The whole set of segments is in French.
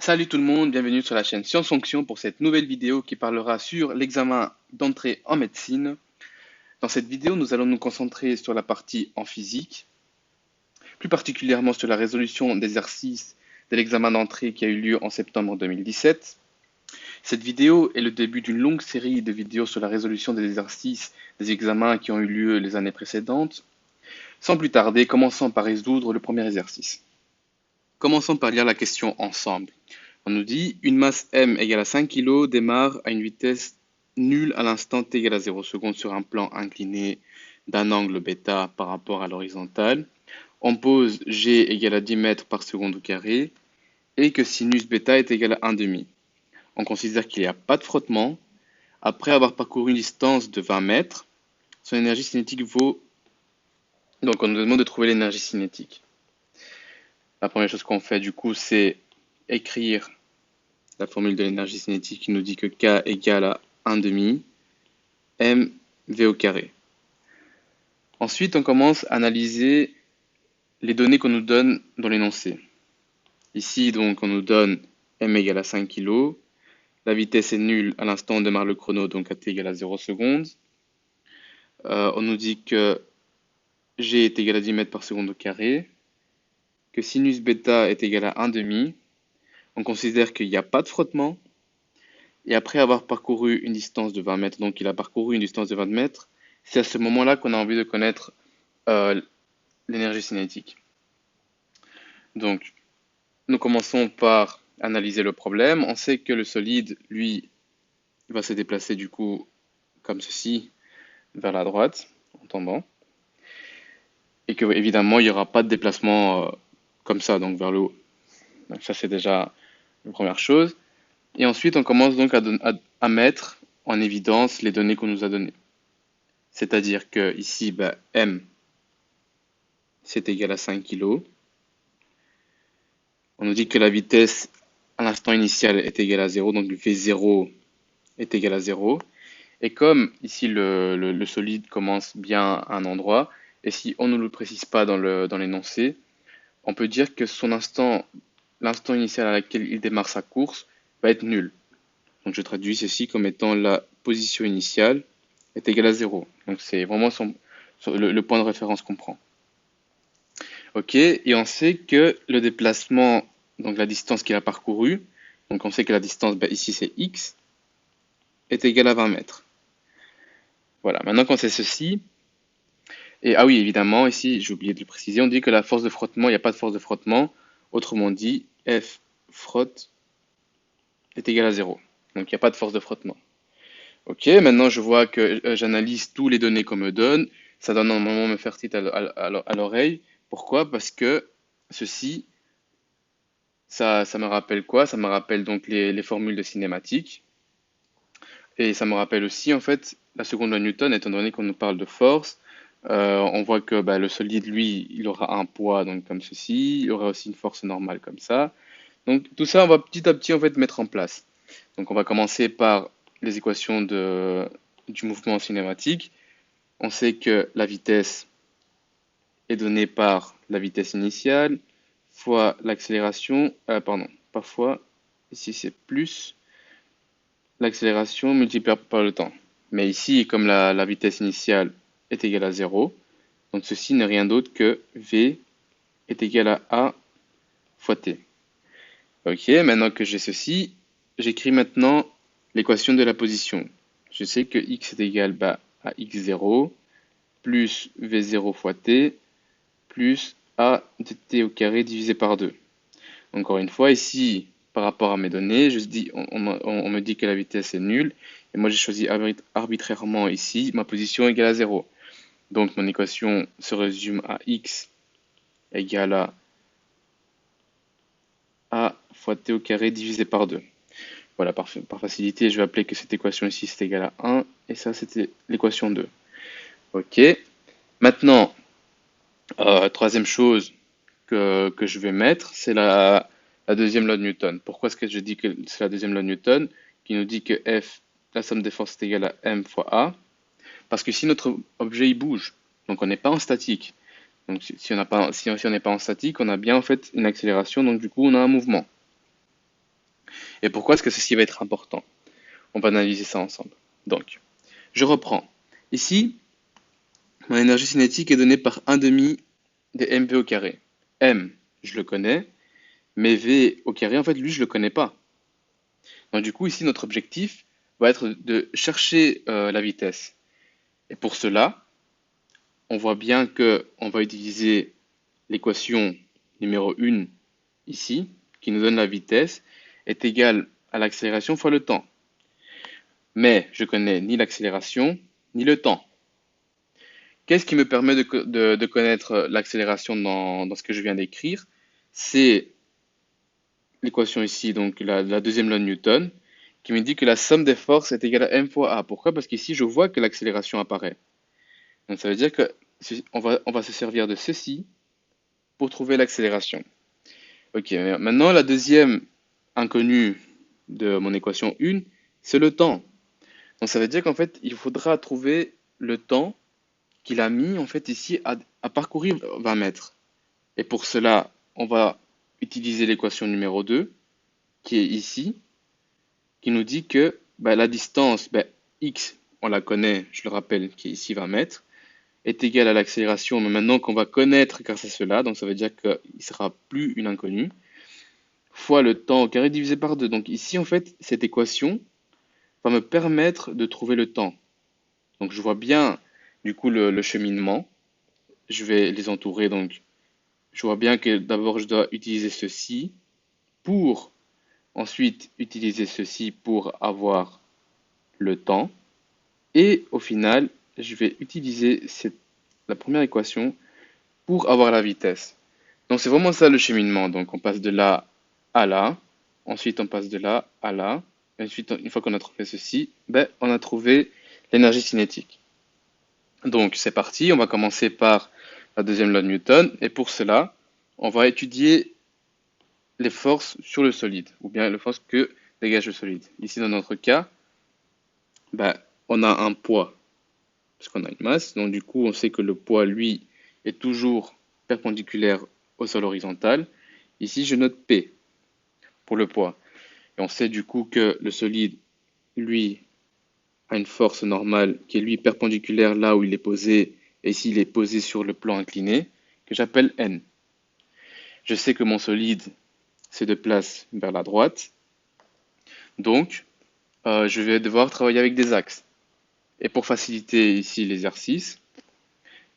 Salut tout le monde, bienvenue sur la chaîne Science Fonction pour cette nouvelle vidéo qui parlera sur l'examen d'entrée en médecine. Dans cette vidéo, nous allons nous concentrer sur la partie en physique, plus particulièrement sur la résolution d'exercices de l'examen d'entrée qui a eu lieu en septembre 2017. Cette vidéo est le début d'une longue série de vidéos sur la résolution des exercices des examens qui ont eu lieu les années précédentes. Sans plus tarder, commençons par résoudre le premier exercice. Commençons par lire la question ensemble. On nous dit une masse m égale à 5 kg démarre à une vitesse nulle à l'instant t égale à 0 secondes sur un plan incliné d'un angle β par rapport à l'horizontale. On pose g égale à 10 mètres par seconde au carré et que sinus β est égal à 1 demi. On considère qu'il n'y a pas de frottement. Après avoir parcouru une distance de 20 mètres, son énergie cinétique vaut... Donc on nous demande de trouver l'énergie cinétique. La première chose qu'on fait du coup, c'est écrire la formule de l'énergie cinétique qui nous dit que K égale à 1 demi mv au carré. Ensuite, on commence à analyser les données qu'on nous donne dans l'énoncé. Ici, donc, on nous donne m égale à 5 kg. La vitesse est nulle à l'instant où on démarre le chrono, donc à t égale à 0 secondes. On nous dit que g est égal à 10 mètres par seconde au carré, que sinus β est égal à 1 demi. On considère qu'il n'y a pas de frottement. Et après avoir parcouru une distance de 20 mètres, donc il a parcouru une distance de 20 mètres, c'est à ce moment-là qu'on a envie de connaître l'énergie cinétique. Donc, nous commençons par analyser le problème. On sait que le solide, lui, va se déplacer du coup comme ceci, vers la droite, en tombant. Et que évidemment, il n'y aura pas de déplacement comme ça, donc vers le haut. Donc ça, c'est déjà la première chose. Et ensuite, on commence donc à mettre en évidence les données qu'on nous a données. C'est-à-dire que ici, m, c'est égal à 5 kg. On nous dit que la vitesse à l'instant initial est égale à 0, donc V0 est égal à 0. Et comme ici le solide commence bien à un endroit, et si on ne le précise pas dans l'énoncé, on peut dire que l'instant initial à laquelle il démarre sa course va être nul. Donc je traduis ceci comme étant la position initiale est égale à 0. Donc c'est vraiment le point de référence qu'on prend. Ok, et on sait que le déplacement, donc la distance qu'il a parcourue, donc on sait que la distance, ici c'est x, est égale à 20 mètres. Voilà, maintenant qu'on sait ceci, et ah oui, évidemment, ici j'ai oublié de le préciser, on dit que la force de frottement, il n'y a pas de force de frottement, autrement dit, F frotte est égal à 0. Donc il n'y a pas de force de frottement. Ok, maintenant je vois que j'analyse tous les données qu'on me donne, ça donne normalement me faire tilt à l'oreille. Pourquoi? Parce que ceci, ça me rappelle quoi? Ça me rappelle donc les formules de cinématique. Et ça me rappelle aussi, en fait, la seconde loi de Newton, étant donné qu'on nous parle de force. On voit que le solide, lui, il aura un poids donc comme ceci. Il aura aussi une force normale comme ça. Donc tout ça, on va petit à petit en fait mettre en place. Donc on va commencer par les équations du mouvement cinématique. On sait que la vitesse est donnée par la vitesse initiale fois l'accélération, pardon, pas fois, ici c'est plus l'accélération multipliée par le temps. Mais ici, comme la vitesse initiale est égale à 0, donc ceci n'est rien d'autre que V est égal à A fois T. Ok, maintenant que j'ai ceci, j'écris maintenant l'équation de la position. Je sais que x est égal à x0 plus V0 fois T plus A de T au carré divisé par 2. Encore une fois, ici, par rapport à mes données, on me dit que la vitesse est nulle. Et moi, j'ai choisi arbitrairement ici ma position égale à 0. Donc, mon équation se résume à x égale à a fois t au carré divisé par 2. Voilà, par facilité, je vais appeler que cette équation ici, c'est égal à 1. Et ça, c'était l'équation 2. Ok. Maintenant, troisième chose que je vais mettre, c'est la deuxième loi de Newton. Pourquoi est-ce que je dis que c'est la deuxième loi de Newton qui nous dit que F, la somme des forces est égale à m fois A? Parce que si notre objet il bouge, donc on n'est pas en statique. Donc si on n'est pas en statique, on a bien en fait une accélération, donc du coup on a un mouvement. Et pourquoi est-ce que ceci va être important? On va analyser ça ensemble. Donc, je reprends. Ici, mon énergie cinétique est donnée par 1 demi de mv au carré. M, je le connais, mais v au carré, en fait, lui, je le connais pas. Donc, du coup, ici, notre objectif va être de chercher la vitesse. Et pour cela, on voit bien que on va utiliser l'équation numéro 1 ici, qui nous donne la vitesse, est égale à l'accélération fois le temps. Mais je connais ni l'accélération, ni le temps. Qu'est-ce qui me permet de connaître l'accélération dans ce que je viens d'écrire? C'est l'équation ici, donc la deuxième loi de Newton, qui me dit que la somme des forces est égale à m fois a. Pourquoi? Parce qu'ici, je vois que l'accélération apparaît. Donc ça veut dire que on va se servir de ceci pour trouver l'accélération. Ok, maintenant la deuxième inconnue de mon équation 1, c'est le temps. Donc ça veut dire qu'en fait, il faudra trouver le temps qu'il a mis en fait ici à parcourir 20 mètres. Et pour cela, on va utiliser l'équation numéro 2, qui est ici, qui nous dit que bah, la distance, bah, x, on la connaît, je le rappelle, qui est ici 20 mètres, est égale à l'accélération, mais maintenant qu'on va connaître grâce à cela, donc ça veut dire qu'il ne sera plus une inconnue, fois le temps au carré divisé par 2. Donc ici, en fait, cette équation va me permettre de trouver le temps. Donc je vois bien, du coup, le cheminement. Je vais les entourer, donc je vois bien que d'abord, je dois utiliser ceci pour ensuite utiliser ceci pour avoir le temps. Et au final, je vais utiliser la première équation pour avoir la vitesse. Donc c'est vraiment ça le cheminement. Donc on passe de là à là, ensuite on passe de là à là, et ensuite une fois qu'on a trouvé ceci, ben, on a trouvé l'énergie cinétique. Donc c'est parti, on va commencer par la deuxième loi de Newton, et pour cela, on va étudier les forces sur le solide, ou bien les forces que dégage le solide. Ici dans notre cas, ben, on a un poids, parce qu'on a une masse, donc du coup on sait que le poids, lui, est toujours perpendiculaire au sol horizontal. Ici je note P pour le poids. Et on sait du coup que le solide, lui, a une force normale qui est lui perpendiculaire là où il est posé, et ici il est posé sur le plan incliné, que j'appelle N. Je sais que mon solide se déplace vers la droite, donc je vais devoir travailler avec des axes. Et pour faciliter ici l'exercice,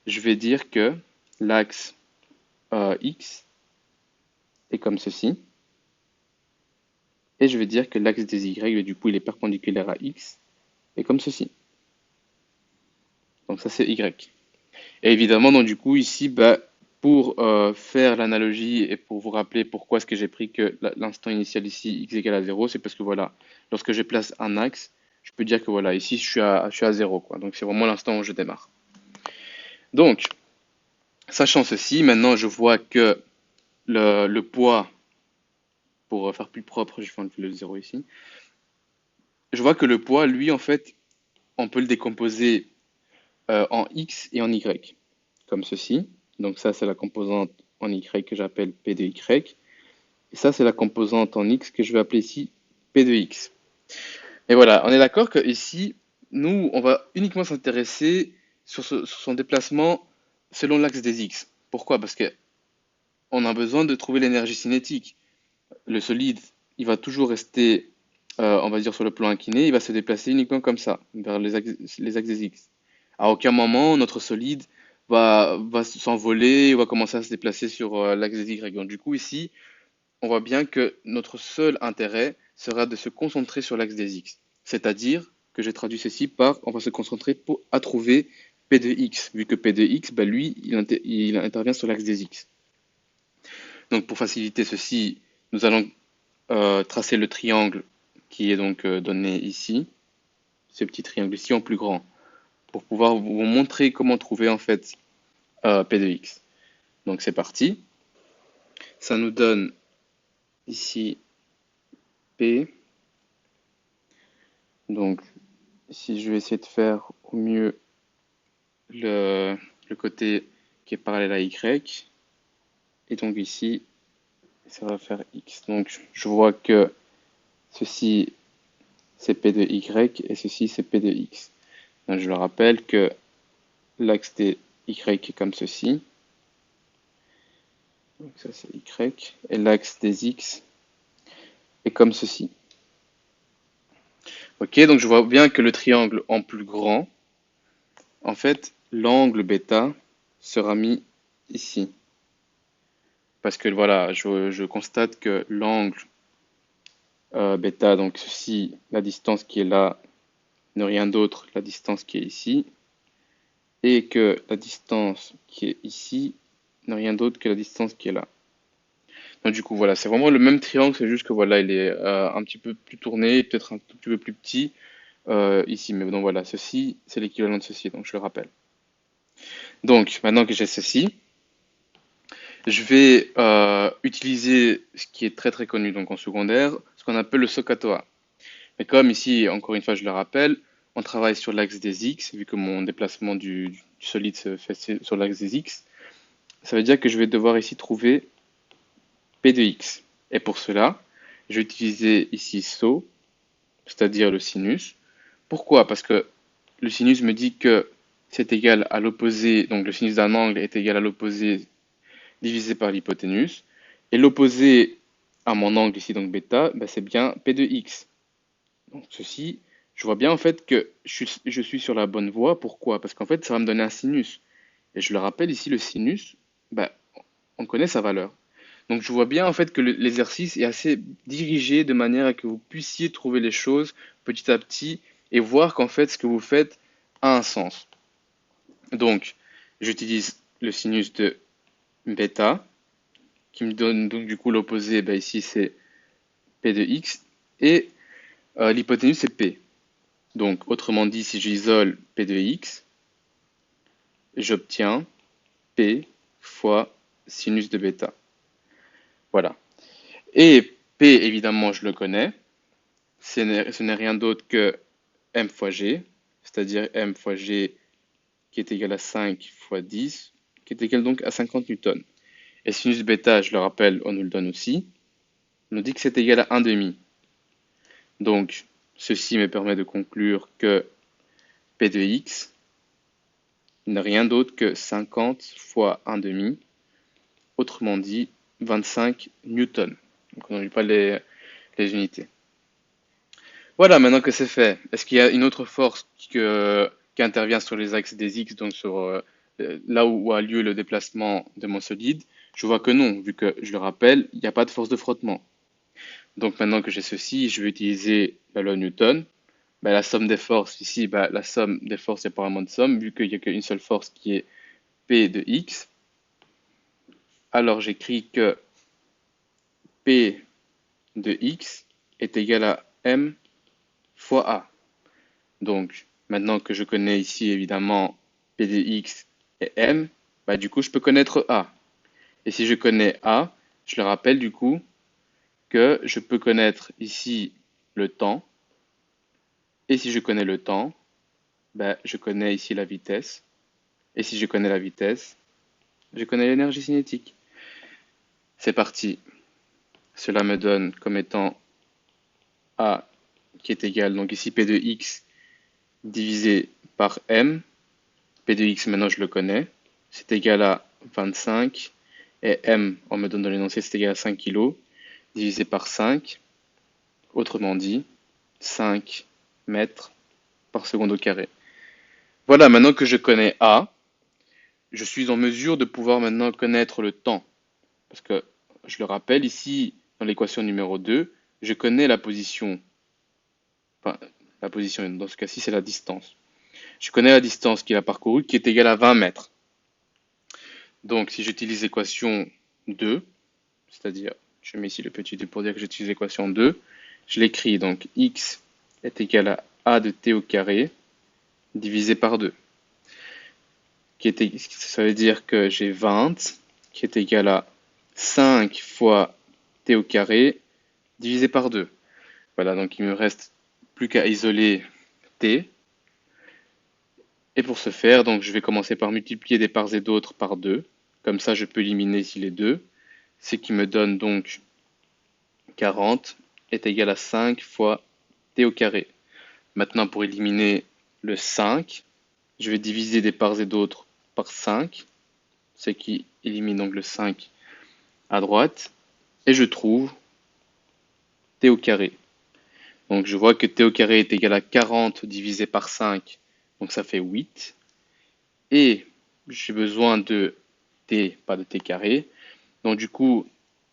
je vais dire que l'axe X est comme ceci, et je vais dire que l'axe des Y, du coup il est perpendiculaire à X, est comme ceci. Donc ça c'est Y. Et évidemment, donc du coup, ici, bah, pour faire l'analogie et pour vous rappeler pourquoi est-ce que j'ai pris que l'instant initial ici, x égale à 0, c'est parce que voilà, lorsque je place un axe, je peux dire que voilà, ici, je suis à 0, quoi. Donc c'est vraiment l'instant où je démarre. Donc, sachant ceci, maintenant je vois que le poids, pour faire plus propre, je vais enlever le 0 ici, je vois que le poids, lui, en fait, on peut le décomposer en x et en y, comme ceci. Donc ça, c'est la composante en y que j'appelle p de y. Et ça, c'est la composante en x que je vais appeler ici p de x. Et voilà, on est d'accord que ici, nous, on va uniquement s'intéresser sur son déplacement selon l'axe des x. Pourquoi? Parce que on a besoin de trouver l'énergie cinétique. Le solide, il va toujours rester, on va dire, sur le plan incliné, il va se déplacer uniquement comme ça, vers les axes des x. À aucun moment, notre solide va s'envoler, va commencer à se déplacer sur l'axe des y. Donc, du coup, ici, on voit bien que notre seul intérêt sera de se concentrer sur l'axe des x. C'est-à-dire que j'ai traduit ceci par on va se concentrer à trouver P de x, vu que P de x, bah, lui, il intervient sur l'axe des x. Donc pour faciliter ceci, nous allons tracer le triangle qui est donc donné ici, ce petit triangle ici en plus grand, pour pouvoir vous montrer comment trouver en fait P de x. Donc c'est parti. Ça nous donne ici P. Donc si je vais essayer de faire au mieux le côté qui est parallèle à Y, et donc ici, ça va faire X. Donc je vois que Ceci, c'est P de Y et ceci, c'est P de X. Donc, je le rappelle que l'axe des Y est comme ceci. Donc ça, c'est Y. Et l'axe des X est comme ceci. Ok, donc je vois bien que le triangle en plus grand, en fait, l'angle bêta sera mis ici. Parce que voilà, je constate que l'angle bêta, donc ceci, la distance qui est là, n'est rien d'autre, la distance qui est ici, et que la distance qui est ici n'est rien d'autre que la distance qui est là. Donc du coup, voilà, c'est vraiment le même triangle, c'est juste que voilà, il est un petit peu plus tourné, peut-être un tout petit peu plus petit ici. Mais donc voilà, ceci, c'est l'équivalent de ceci, donc je le rappelle. Donc, maintenant que j'ai ceci, je vais utiliser ce qui est très très connu donc en secondaire, ce qu'on appelle le SOHCAHTOA. Mais comme ici, encore une fois, je le rappelle, on travaille sur l'axe des X, vu que mon déplacement du solide se fait sur l'axe des X, ça veut dire que je vais devoir ici trouver P de X. Et pour cela, je vais utiliser ici SO, c'est-à-dire le sinus. Pourquoi? Parce que le sinus me dit que c'est égal à l'opposé, donc le sinus d'un angle est égal à l'opposé divisé par l'hypoténuse. Et l'opposé à mon angle ici, donc bêta, ben c'est bien P de X. Donc ceci, je vois bien en fait que je suis sur la bonne voie. Pourquoi? Parce qu'en fait, ça va me donner un sinus. Et je le rappelle ici, le sinus, ben, on connaît sa valeur. Donc je vois bien en fait que l'exercice est assez dirigé de manière à que vous puissiez trouver les choses petit à petit et voir qu'en fait ce que vous faites a un sens. Donc j'utilise le sinus de bêta qui me donne donc du coup l'opposé, ben, ici c'est P de X et l'hypoténuse c'est P. Donc autrement dit, si j'isole P de X, j'obtiens P fois sinus de bêta. Voilà. Et P évidemment je le connais. Ce n'est rien d'autre que m fois g, c'est-à-dire m fois g qui est égal à 5 fois 10, qui est égal donc à 50 newtons. Et sinus bêta, je le rappelle, on nous le donne aussi, on nous dit que c'est égal à 1 demi. Donc, ceci me permet de conclure que P de x n'est rien d'autre que 50 fois 1 demi, autrement dit 25 newtons. Donc, on n'oublie pas les unités. Voilà, maintenant que c'est fait, est-ce qu'il y a une autre force qui intervient sur les axes des X, donc sur là où a lieu le déplacement de mon solide? Je vois que non, vu que, je le rappelle, il n'y a pas de force de frottement. Donc maintenant que j'ai ceci, je vais utiliser la loi Newton. Ben, la somme des forces, ici, ben, la somme des forces, c'est pas vraiment de somme, vu qu'il n'y a qu'une seule force qui est P de X. Alors j'écris que P de X est égal à M fois A. Donc, maintenant que je connais ici évidemment P de X et M, bah, du coup, je peux connaître A. Et si je connais A, je le rappelle du coup que je peux connaître ici le temps. Et si je connais le temps, bah, je connais ici la vitesse. Et si je connais la vitesse, je connais l'énergie cinétique. C'est parti. Cela me donne comme étant A qui est égal, donc ici P de X divisé par M. P de X, maintenant je le connais. C'est égal à 25. Et M, on me donne dans l'énoncé, c'est égal à 5 kg, divisé par 5. Autrement dit, 5 mètres par seconde au carré. Voilà, maintenant que je connais A, je suis en mesure de pouvoir maintenant connaître le temps. Parce que, je le rappelle, ici, dans l'équation numéro 2, je connais la position. Enfin, la position, dans ce cas-ci, c'est la distance. Je connais la distance qu'il a parcourue, qui est égale à 20 mètres. Donc, si j'utilise l'équation 2, c'est-à-dire, je mets ici le petit 2 pour dire que j'utilise l'équation 2, je l'écris donc x est égal à a de t au carré divisé par 2. Ça veut dire que j'ai 20 qui est égal à 5 fois t au carré divisé par 2. Voilà, donc il me reste plus qu'à isoler t. Et pour ce faire, donc je vais commencer par multiplier des parts et d'autres par 2. Comme ça, je peux éliminer ici les 2. Ce qui me donne donc 40 est égal à 5 fois t au carré. Maintenant, pour éliminer le 5, je vais diviser des parts et d'autres par 5, ce qui élimine donc le 5 à droite, et je trouve t au carré. Donc je vois que t au carré est égal à 40 divisé par 5, donc ça fait 8. Et j'ai besoin de t, pas de t carré. Donc du coup,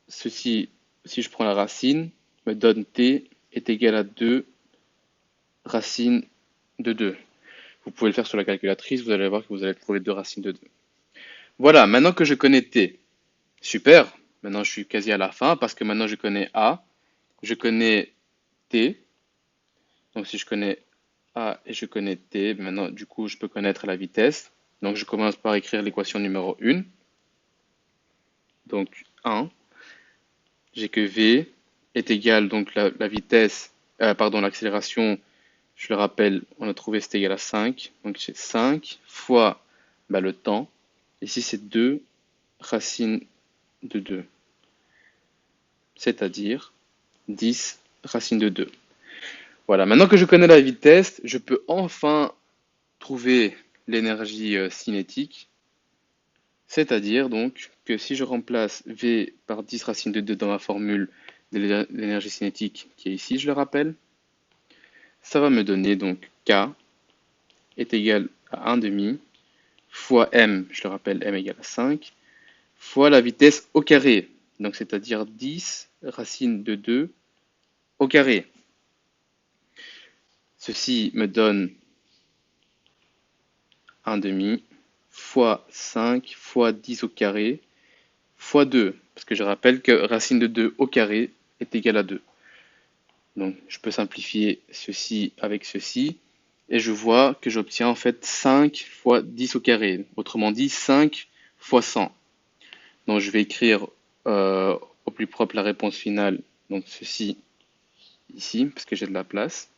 ceci, si je prends la racine, me donne t est égal à 2 racines de 2. Vous pouvez le faire sur la calculatrice, vous allez voir que vous allez trouver 2 racines de 2. Voilà, maintenant que je connais t, super. Maintenant je suis quasi à la fin parce que maintenant je connais a, je connais t. Donc si je connais a et je connais t, maintenant du coup je peux connaître la vitesse. Donc je commence par écrire l'équation numéro 1. Donc 1, j'ai que v est égal, donc la vitesse, pardon, l'accélération, je le rappelle, on a trouvé c'est égal à 5. Donc j'ai 5 fois le temps. Ici c'est 2 racines de 2, c'est-à-dire 10 racines de 2. Voilà, maintenant que je connais la vitesse, je peux enfin trouver l'énergie cinétique, c'est-à-dire donc que si je remplace V par 10 racines de 2 dans ma formule de l'énergie cinétique qui est ici, je le rappelle, ça va me donner donc K est égal à 1 demi fois M, je le rappelle, M égale à 5, fois la vitesse au carré, donc c'est-à-dire 10 racines de 2 au carré. Ceci me donne 1 demi fois 5 fois 10 au carré fois 2, parce que je rappelle que racine de 2 au carré est égal à 2. Donc je peux simplifier ceci avec ceci, et je vois que j'obtiens en fait 5 fois 10 au carré, autrement dit 5 fois 100. Donc je vais écrire au plus propre la réponse finale, donc ceci ici, parce que j'ai de la place.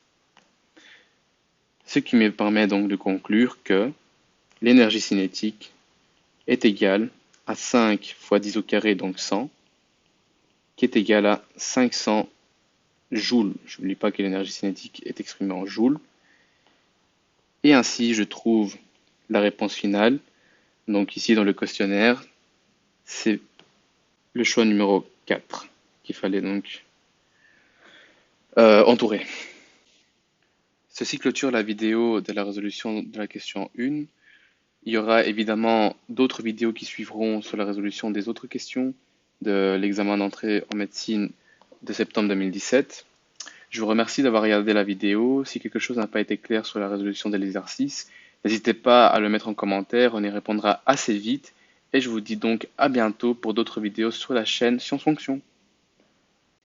Ce qui me permet donc de conclure que l'énergie cinétique est égale à 5 fois 10 au carré, donc 100, qui est égal à 500 joules. Je n'oublie pas que l'énergie cinétique est exprimée en joules. Et ainsi, je trouve la réponse finale. Donc ici, dans le questionnaire, c'est le choix numéro 4 qu'il fallait donc entourer. Ceci clôture la vidéo de la résolution de la question 1. Il y aura évidemment d'autres vidéos qui suivront sur la résolution des autres questions de l'examen d'entrée en médecine de septembre 2017. Je vous remercie d'avoir regardé la vidéo. Si quelque chose n'a pas été clair sur la résolution de l'exercice, n'hésitez pas à le mettre en commentaire, on y répondra assez vite. Et je vous dis donc à bientôt pour d'autres vidéos sur la chaîne Science Fonction.